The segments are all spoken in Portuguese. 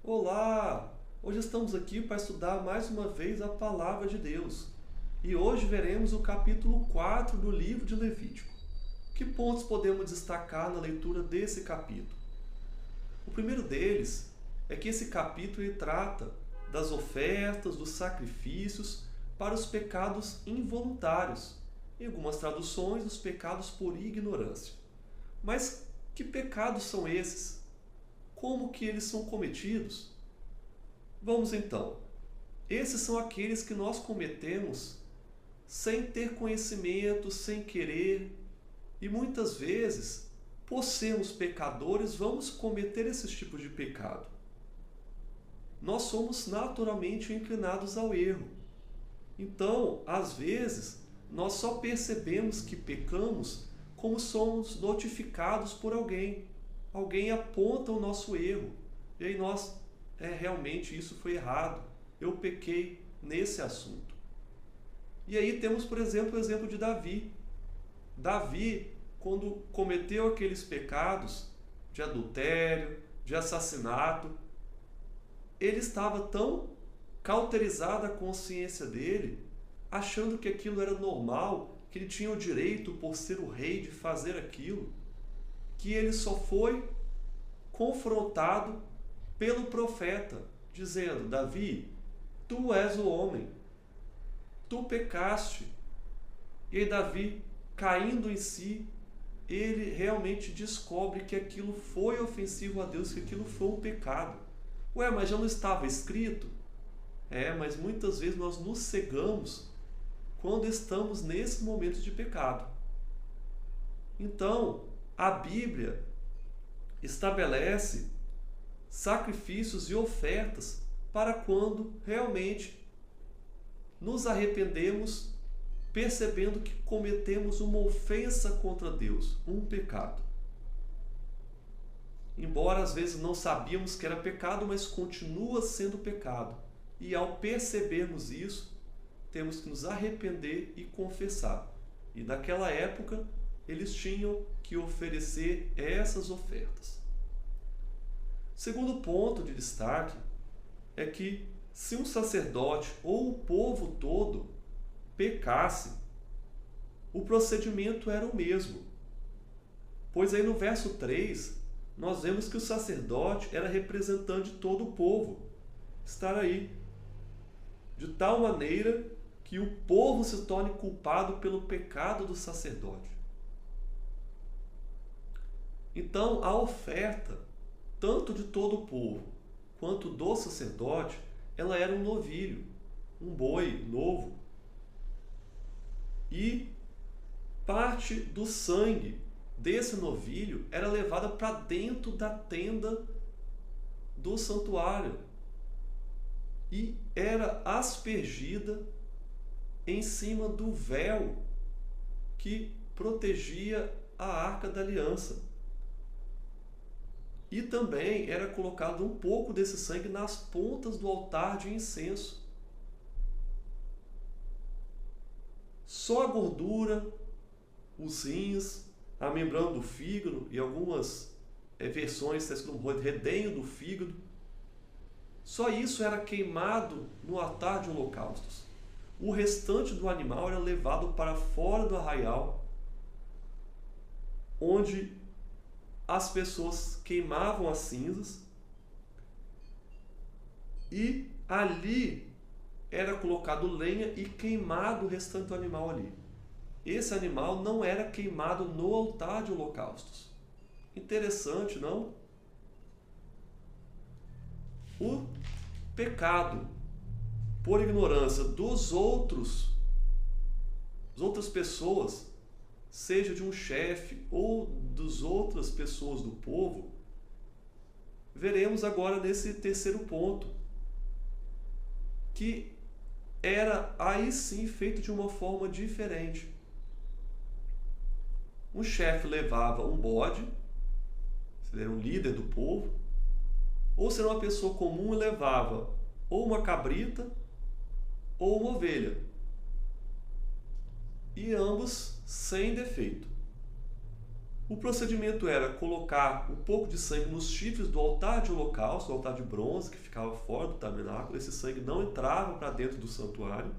Olá! Hoje estamos aqui para estudar mais uma vez a Palavra de Deus. E hoje veremos o capítulo 4 do livro de Levítico. Que pontos podemos destacar na leitura desse capítulo? O primeiro deles é que esse capítulo ele trata das ofertas, dos sacrifícios para os pecados involuntários. Em algumas traduções, os pecados por ignorância. Mas que pecados são esses? Como que eles são cometidos? Vamos então. Esses são aqueles que nós cometemos sem ter conhecimento, sem querer, e muitas vezes, por sermos pecadores, vamos cometer esses tipos de pecado. Nós somos naturalmente inclinados ao erro. Então, às vezes, nós só percebemos que pecamos como somos notificados por alguém. Alguém aponta o nosso erro. E aí nós, realmente isso foi errado. Eu pequei nesse assunto. E aí temos, por exemplo, o exemplo de Davi. Davi, quando cometeu aqueles pecados de adultério, de assassinato, ele estava tão cauterizado a consciência dele, achando que aquilo era normal, que ele tinha o direito, por ser o rei, de fazer aquilo, que ele só foi confrontado pelo profeta, dizendo: Davi, tu és o homem, tu pecaste. E aí Davi, caindo em si, ele realmente descobre que aquilo foi ofensivo a Deus, que aquilo foi um pecado. Ué, mas já não estava escrito? Mas muitas vezes nós nos cegamos quando estamos nesses momentos de pecado. Então, a Bíblia estabelece sacrifícios e ofertas para quando realmente nos arrependemos, percebendo que cometemos uma ofensa contra Deus, um pecado. Embora às vezes não sabíamos que era pecado, mas continua sendo pecado. E ao percebermos isso, temos que nos arrepender e confessar. E naquela época, eles tinham que oferecer essas ofertas. Segundo ponto de destaque é que se um sacerdote ou o povo todo pecasse, o procedimento era o mesmo. Pois aí no verso 3, nós vemos que o sacerdote era representante de todo o povo. Estar aí de tal maneira que o povo se torne culpado pelo pecado do sacerdote. Então, a oferta, tanto de todo o povo quanto do sacerdote, ela era um novilho, um boi novo. E parte do sangue desse novilho era levada para dentro da tenda do santuário e era aspergida em cima do véu que protegia a Arca da Aliança. E também era colocado um pouco desse sangue nas pontas do altar de incenso. Só a gordura, os rins, a membrana do fígado e algumas versões está escrito um redenho do fígado. Só isso era queimado no altar de holocaustos. O restante do animal era levado para fora do arraial, onde as pessoas queimavam as cinzas e ali era colocado lenha e queimado o restante do animal ali. Esse animal não era queimado no altar de holocaustos. Interessante, não? O pecado por ignorância das outras pessoas, seja de um chefe ou das outras pessoas do povo, veremos agora nesse terceiro ponto, que era aí sim feito de uma forma diferente. Um chefe levava um bode, se ele era um líder do povo, ou se era uma pessoa comum e levava ou uma cabrita ou uma ovelha. E ambos sem defeito. O procedimento era colocar um pouco de sangue nos chifres do altar de holocausto, o altar de bronze que ficava fora do tabernáculo. Esse sangue não entrava para dentro do santuário.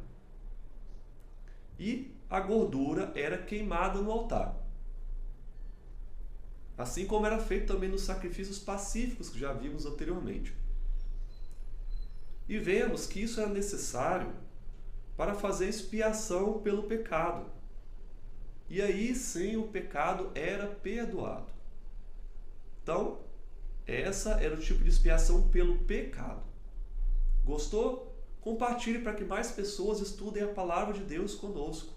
E a gordura era queimada no altar. Assim como era feito também nos sacrifícios pacíficos que já vimos anteriormente. E vemos que isso era necessário para fazer expiação pelo pecado. E aí sim o pecado era perdoado. Então, essa era o tipo de expiação pelo pecado. Gostou? Compartilhe para que mais pessoas estudem a palavra de Deus conosco.